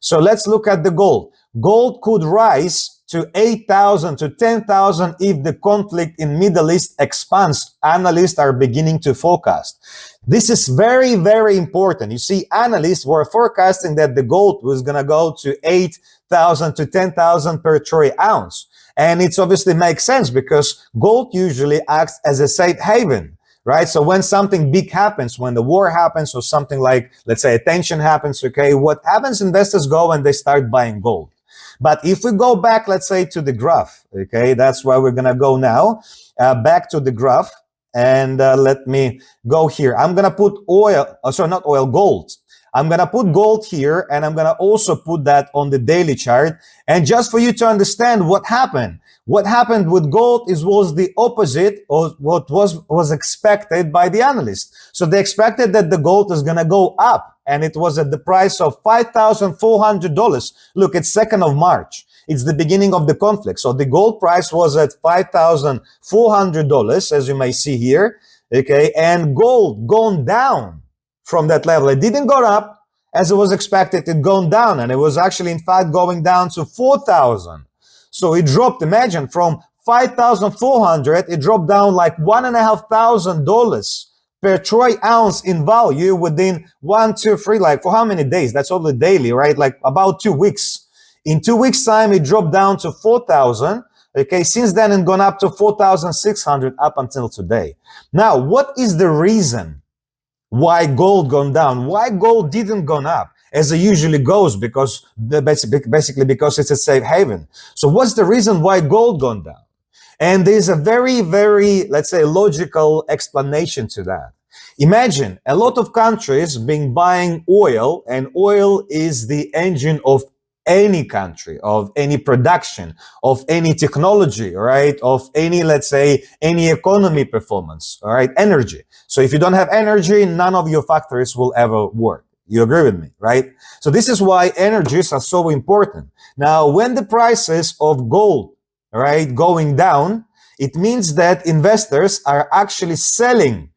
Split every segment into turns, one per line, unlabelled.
So let's look at the gold. Gold could rise to 8,000 to 10,000 if the conflict in Middle East expands. Analysts are beginning to forecast. This is very, very important. You see, analysts were forecasting that the gold was going to go to 8,000 to 10,000 per troy ounce. And it obviously makes sense because gold usually acts as a safe haven, right? So when something big happens, when the war happens or something like, let's say, a tension happens, okay, what happens, investors go and they start buying gold. But if we go back, let's say, to the graph, okay, that's where we're going to go now, back to the graph. And let me go here. I'm going to put gold. I'm going to put gold here, and I'm going to also put that on the daily chart. And just for you to understand what happened with gold was the opposite of what was expected by the analysts. So they expected that the gold is going to go up, and it was at the price of $5,400. Look, it's 2nd of March. It's the beginning of the conflict. So the gold price was at $5,400, as you may see here, okay? And gold gone down from that level. It didn't go up as it was expected. It gone down, and it was actually, in fact, going down to 4,000. So it dropped, imagine, from 5,400, it dropped down like $1,500 per troy ounce in value within 1, 2, 3, like for how many days? That's only daily, right? Like about 2 weeks. In 2 weeks' time, it dropped down to 4,000. Okay, since then, it's gone up to 4,600 up until today. Now, what is the reason why gold gone down? Why gold didn't go up as it usually goes? Because basically because it's a safe haven. So what's the reason why gold gone down? And there's a very, very, let's say, logical explanation to that. Imagine a lot of countries being buying oil, and oil is the engine of any country, of any production, of any technology, right? Of any, let's say, any economy performance, all right? Energy. So if you don't have energy, none of your factories will ever work. You agree with me, right? So this is why energies are so important. Now, when the prices of gold, right, going down, it means that investors are actually selling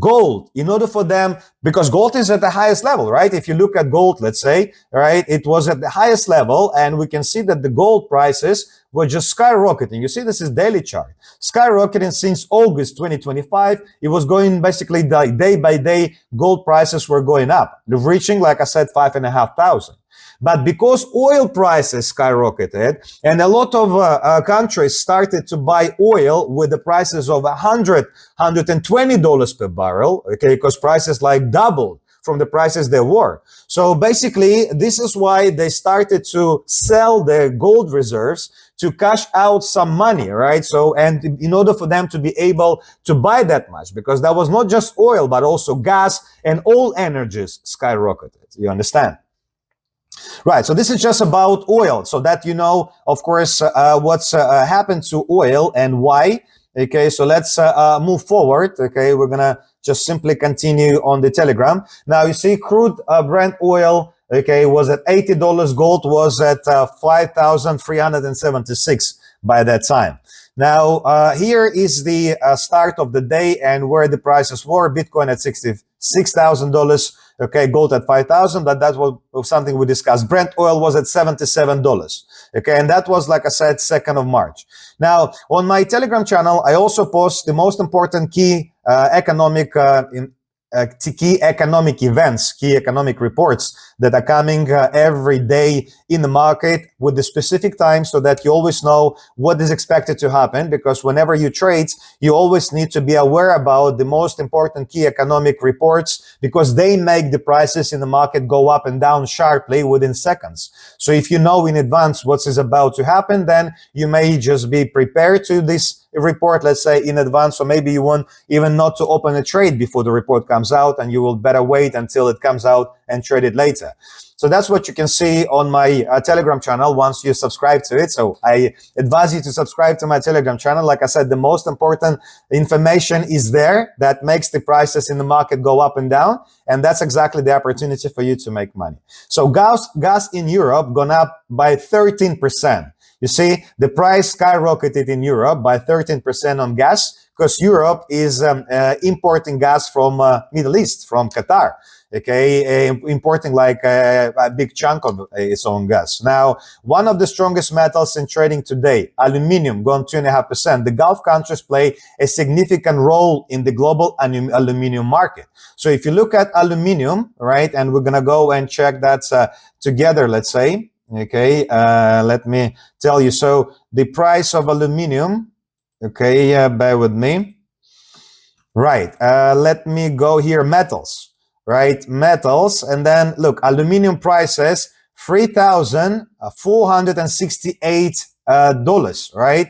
gold in order for them, because gold is at the highest level, right? If you look at gold, let's say, right, it was at the highest level, and we can see that the gold prices were just skyrocketing. You see, this is daily chart, skyrocketing since August 2025. It was going basically day by day. Gold prices were going up, reaching, like I said, 5,500. But because oil prices skyrocketed and a lot of countries started to buy oil with the prices of $100, $120 per barrel, okay, because prices like doubled from the prices they were. So basically, this is why they started to sell their gold reserves to cash out some money, right? So, and in order for them to be able to buy that much, because that was not just oil, but also gas and all energies skyrocketed. You understand? Right, so this is just about oil, so that you know, of course, what's happened to oil and why. Okay, so let's move forward. Okay, we're gonna just simply continue on the Telegram. Now, you see, crude Brent oil, okay, was at $80. Gold was at 5,376 by that time. Now, here is the start of the day and where the prices were. Bitcoin at $66,000. Okay, gold at 5,000. That was something we discussed. Brent oil was at $77. Okay, and that was, like I said, 2nd of March. Now, on my Telegram channel, I also post the most important key economic events, key economic reports that are coming every day in the market with the specific time, so that you always know what is expected to happen. Because whenever you trade, you always need to be aware about the most important key economic reports, because they make the prices in the market go up and down sharply within seconds. So if you know in advance what is about to happen, then you may just be prepared to this report, let's say, in advance, or maybe you want even not to open a trade before the report comes out, and you will better wait until it comes out and trade it later. So that's what you can see on my Telegram channel once you subscribe to it. So I advise you to subscribe to my Telegram channel. Like I said, the most important information is there that makes the prices in the market go up and down. And that's exactly the opportunity for you to make money. So gas in Europe gone up by 13%. You see, the price skyrocketed in Europe by 13% on gas, because Europe is importing gas from Middle East, from Qatar. okay, importing like a big chunk of its own gas. Now, one of the strongest metals in trading today, aluminium, gone 2.5%. The Gulf countries play a significant role in the global aluminium market. So if you look at aluminium, right, and we're going to go and check that together, let's say, okay, let me tell you. So the price of aluminium, okay, bear with me. Right, let me go here, metals, right, metals, and then look, aluminium prices, $3,468, right?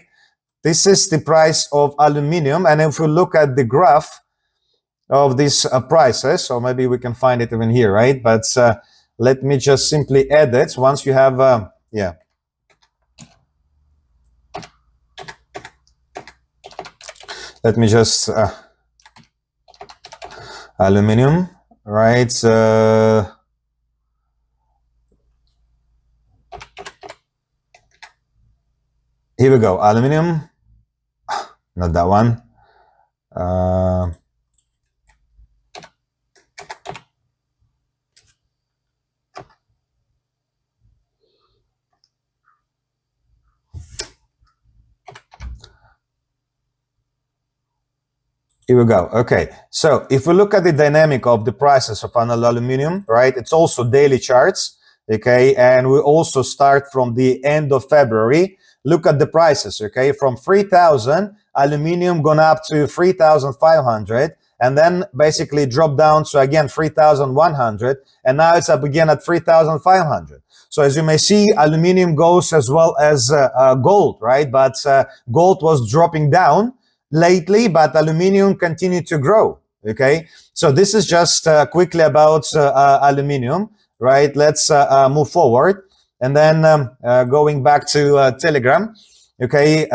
This is the price of aluminium, and if we look at the graph of these prices, or maybe we can find it even here, right? But let me just simply edit once you have, yeah. Let me just, aluminium, right? Here we go, aluminium, not that one. Here we go. Okay, so if we look at the dynamic of the prices of aluminum, right, it's also daily charts, okay, and we also start from the end of February. Look at the prices, okay, from 3,000, aluminum gone up to 3,500, and then basically dropped down to again 3,100, and now it's up again at 3,500. So as you may see, aluminum goes as well as gold, right? But gold was dropping down lately, but aluminum continued to grow, okay? So this is just quickly about aluminum, right? Let's move forward. And then going back to Telegram, okay,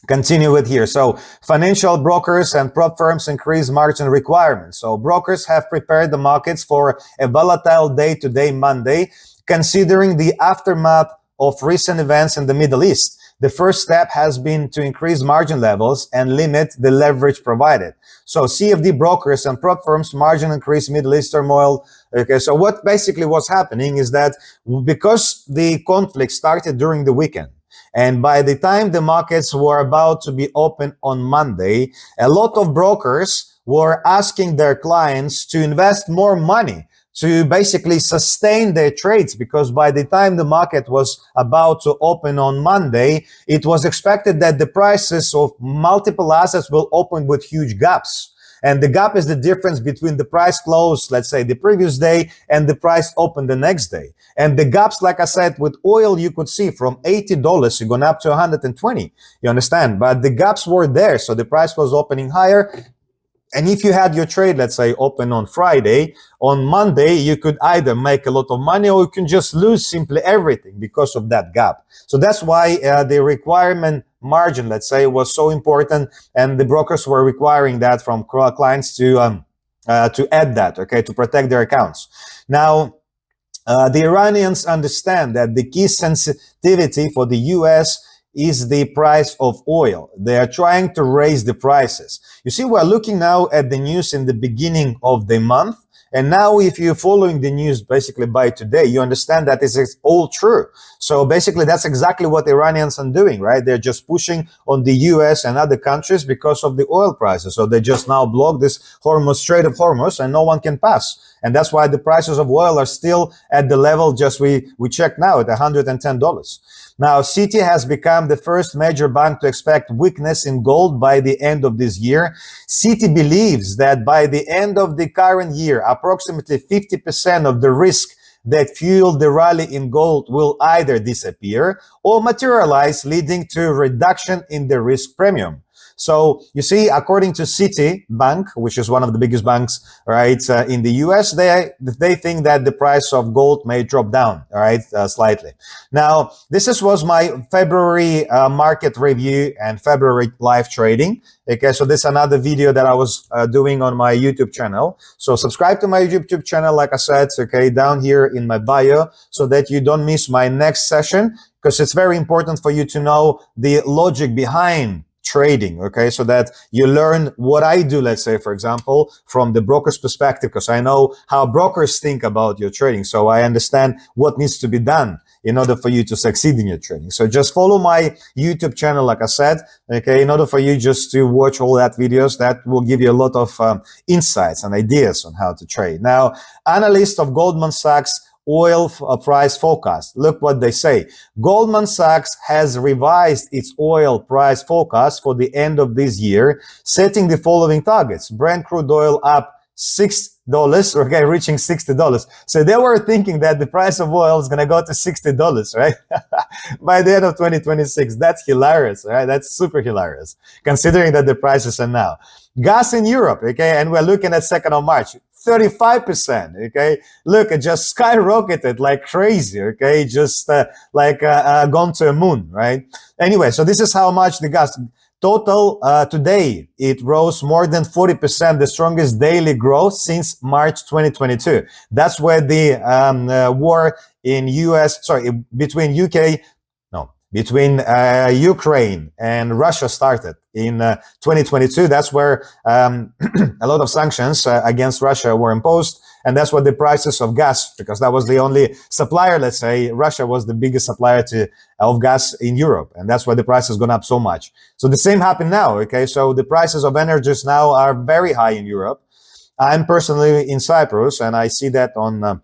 continue with here. So financial brokers and prop firms increase margin requirements. So brokers have prepared the markets for a volatile day-to-day Monday, considering the aftermath of recent events in the Middle East. The first step has been to increase margin levels and limit the leverage provided. So CFD brokers and prop firms margin increase Middle East turmoil. Okay, so what basically was happening is that because the conflict started during the weekend, and by the time the markets were about to be open on Monday, a lot of brokers were asking their clients to invest more money to basically sustain their trades, because by the time the market was about to open on Monday, it was expected that the prices of multiple assets will open with huge gaps. And the gap is the difference between the price close, let's say the previous day, and the price open the next day. And the gaps, like I said, with oil, you could see from $80, you're going up to 120, you understand? But the gaps were there, so the price was opening higher. And if you had your trade, let's say, open on Friday, on Monday, you could either make a lot of money or you can just lose simply everything because of that gap. So that's why the requirement margin, let's say, was so important, and the brokers were requiring that from clients to add that, okay, to protect their accounts. Now, the Iranians understand that the key sensitivity for the U.S. is the price of oil. They are trying to raise the prices. You see, we're looking now at the news in the beginning of the month. And now if you're following the news basically by today, you understand that this is all true. So basically that's exactly what Iranians are doing, right? They're just pushing on the US and other countries because of the oil prices. So they just now block this Strait of Hormuz, and no one can pass. And that's why the prices of oil are still at the level just we checked now at $110. Now, Citi has become the first major bank to expect weakness in gold by the end of this year. Citi believes that by the end of the current year, approximately 50% of the risk that fueled the rally in gold will either disappear or materialize, leading to a reduction in the risk premium. So you see, according to Citibank, which is one of the biggest banks, right, in the US, they think that the price of gold may drop down, all right, slightly. Now, this was my February market review and February live trading. Okay, so this is another video that I was doing on my YouTube channel. So subscribe to my YouTube channel, like I said, okay, down here in my bio, so that you don't miss my next session, because it's very important for you to know the logic behind trading, okay, so that you learn what I do, let's say, for example, from the broker's perspective, because I know how brokers think about your trading, so I understand what needs to be done in order for you to succeed in your trading. So just follow my YouTube channel, like I said, okay, in order for you just to watch all that videos that will give you a lot of insights and ideas on how to trade. Now, analyst of Goldman Sachs oil price forecast. Look what they say. Goldman Sachs has revised its oil price forecast for the end of this year, setting the following targets. Brent crude oil up $6, okay, reaching $60. So they were thinking that the price of oil is going to go to $60, right? By the end of 2026. That's hilarious, right? That's super hilarious, considering that the prices are now. Gas in Europe, okay, and we're looking at 2nd of March. 35%, okay? Look, it just skyrocketed like crazy, okay? Just gone to a moon, right? Anyway, so this is how much the gas total today, it rose more than 40%, the strongest daily growth since March 2022. That's where the war in between Ukraine and Russia started in 2022. That's where a lot of sanctions against Russia were imposed. And that's what the prices of gas, because that was the only supplier, let's say, Russia was the biggest supplier of gas in Europe. And that's why the price has gone up so much. So the same happened now, okay? So the prices of energies now are very high in Europe. I'm personally in Cyprus, and I see that on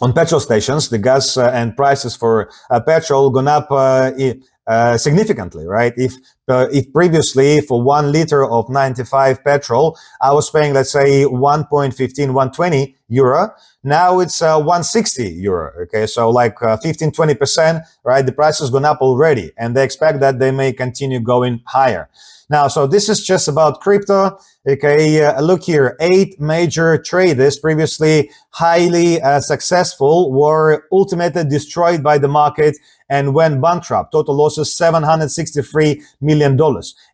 on petrol stations, the gas and prices for petrol gone up significantly, right? If previously for 1 liter of 95 petrol, I was paying, let's say, 1.15, 120 euro. Now it's 160 euro. Okay, so like 15, 20%, right? The price has gone up already, and they expect that they may continue going higher. Now, so this is just about crypto. Okay, look here, 8 major traders previously highly successful were ultimately destroyed by the market and went bankrupt. Total losses, $763 million.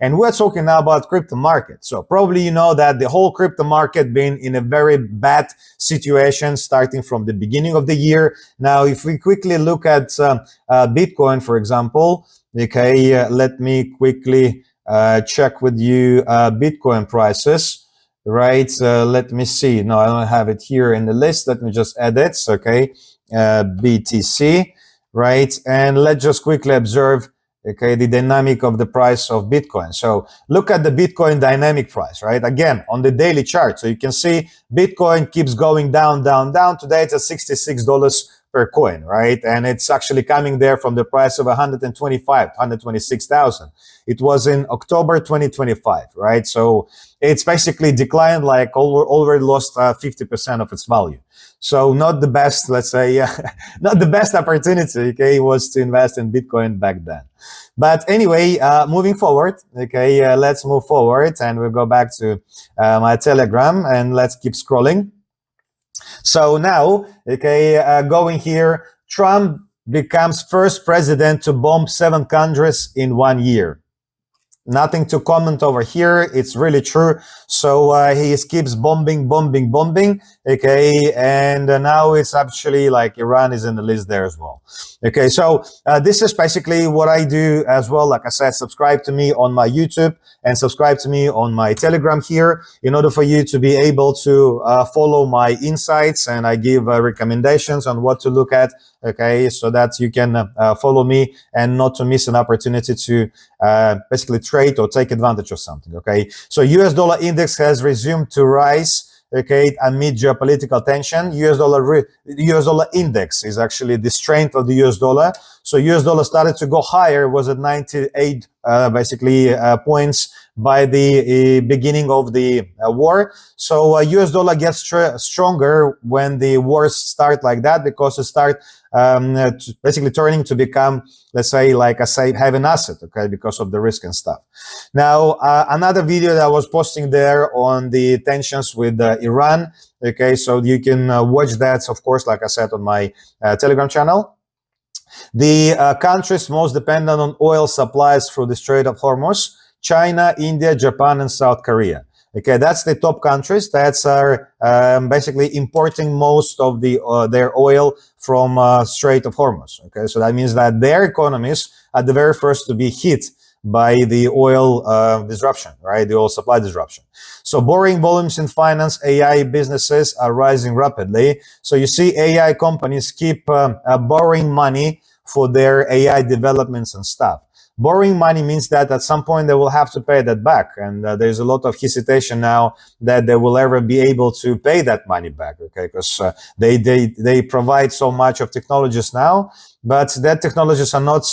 And we're talking now about crypto market. So probably you know that the whole crypto market been in a very bad situation starting from the beginning of the year. Now, if we quickly look at Bitcoin, for example, okay, let me quickly check with you Bitcoin prices, right? Let me see. No, I don't have it here in the list. Let me just add it. Okay, BTC, right? And let's just quickly observe, okay, the dynamic of the price of Bitcoin. So look at the Bitcoin dynamic price, right? Again, on the daily chart. So you can see Bitcoin keeps going down, down, down. Today it's at $66 per coin, right? And it's actually coming there from the price of 126,000. It was in October 2025, right? So it's basically declined, like already lost 50% of its value. So not the best, let's say, not the best opportunity, okay, was to invest in Bitcoin back then. But anyway, moving forward, okay, let's move forward and we'll go back to my Telegram and let's keep scrolling. So now, okay, going here, Trump becomes first president to bomb 7 countries in 1 year. Nothing to comment over here. It's really true. So he keeps bombing, okay, and now it's actually like Iran is in the list there as well. Okay, so this is basically what I do as well. Like I said, subscribe to me on my YouTube and subscribe to me on my Telegram here in order for you to be able to follow my insights, and I give recommendations on what to look at, okay, so that you can follow me and not to miss an opportunity to basically trade or take advantage of something, okay? So US dollar index has resumed to rise, okay, amid geopolitical tension. US dollar index is actually the strength of the US dollar. So US dollar started to go higher, was at 98 points by the beginning of the war. So US dollar gets stronger when the wars start like that, because it start basically turning to become, let's say, like a safe haven asset, okay, because of the risk and stuff. Now, another video that I was posting there on the tensions with Iran, okay, so you can watch that, of course, like I said, on my Telegram channel. The countries most dependent on oil supplies through the Strait of Hormuz: China, India, Japan, and South Korea. Okay, that's the top countries that are basically importing most of their oil from Strait of Hormuz. Okay, so that means that their economies are the very first to be hit by the oil disruption, right? The oil supply disruption. So borrowing volumes in finance, AI businesses are rising rapidly. So you see AI companies keep borrowing money for their AI developments and stuff. Borrowing money means that at some point they will have to pay that back. And there's a lot of hesitation now that they will ever be able to pay that money back, okay? Because they provide so much of technologies now, but that technologies are not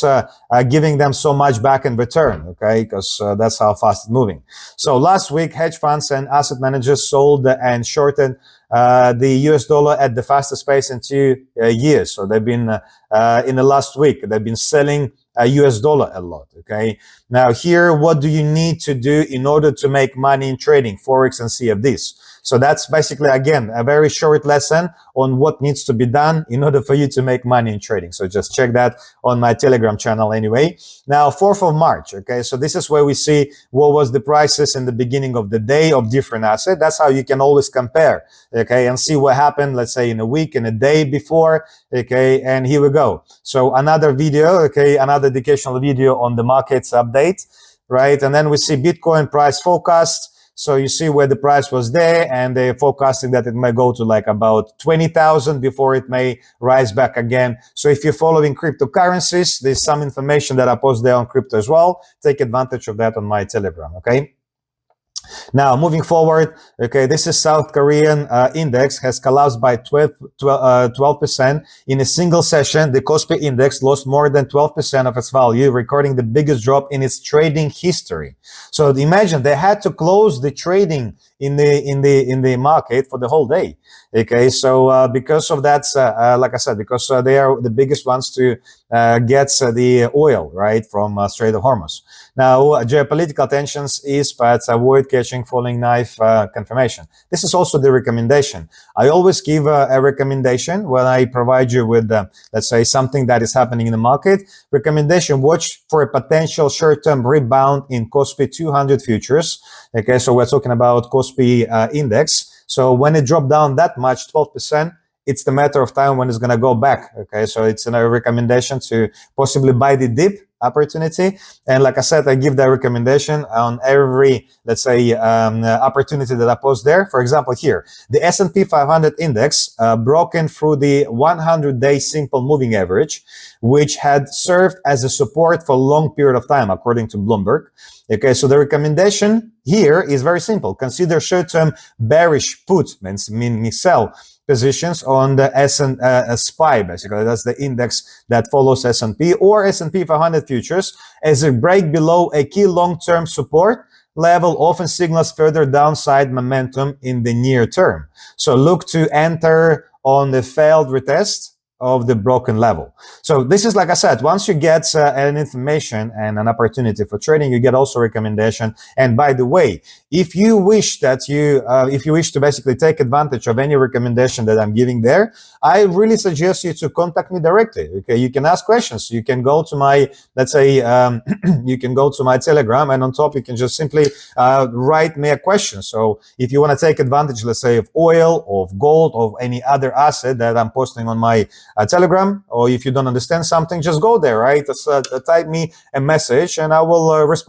giving them so much back in return, okay? Because that's how fast it's moving. So last week, hedge funds and asset managers sold and shorted the US dollar at the fastest pace in 2 years. So they've been, in the last week, they've been selling US dollar a lot, okay? Now here, what do you need to do in order to make money in trading, Forex and CFDs? So that's basically, again, a very short lesson on what needs to be done in order for you to make money in trading. So just check that on my Telegram channel anyway. Now, 4th of March, okay? So this is where we see what was the prices in the beginning of the day of different assets. That's how you can always compare, okay? And see what happened, let's say in a week, in a day before, okay? And here we go. So another video, okay? Another educational video on the markets update, right? And then we see Bitcoin price forecast. So you see where the price was there, and they're forecasting that it may go to like about 20,000 before it may rise back again. So if you're following cryptocurrencies, there's some information that I post there on crypto as well. Take advantage of that on my Telegram, okay? Now, moving forward, okay, this is South Korean index has collapsed by 12% in a single session. The Kospi index lost more than 12% of its value, recording the biggest drop in its trading history. So imagine they had to close the trading in the market for the whole day. Okay, so because of that, like I said, because they are the biggest ones to get the oil, right, from Strait of Hormuz. Now, geopolitical tensions is, but avoid catching falling knife confirmation. This is also the recommendation. I always give a recommendation when I provide you with, let's say, something that is happening in the market. Recommendation, watch for a potential short-term rebound in Kospi 200 futures. Okay, so we're talking about Kospi index. So when it dropped down that much, 12%, it's the matter of time when it's going to go back. Okay, so it's a recommendation to possibly buy the dip opportunity. And like I said, I give that recommendation on every, let's say, opportunity that I post there. For example, here, the S&P 500 index broken through the 100-day simple moving average, which had served as a support for a long period of time, according to Bloomberg. Okay, so the recommendation here is very simple. Consider short-term bearish put, meaning sell positions on the SPY, basically. That's the index that follows S&P or S&P 500 futures as a break below a key long-term support level often signals further downside momentum in the near term. So look to enter on the failed retest of the broken level. So this is, like I said, once you get an information and an opportunity for trading, you get also recommendation. And by the way, if you wish that if you wish to basically take advantage of any recommendation that I'm giving there, I really suggest you to contact me directly. Okay, you can ask questions. You can go to my, let's say, you can go to my Telegram, and on top you can just simply write me a question. So if you want to take advantage, let's say, of oil, of gold, of any other asset that I'm posting on my Telegram, or if you don't understand something, just go there, right? Type me a message and I will respond.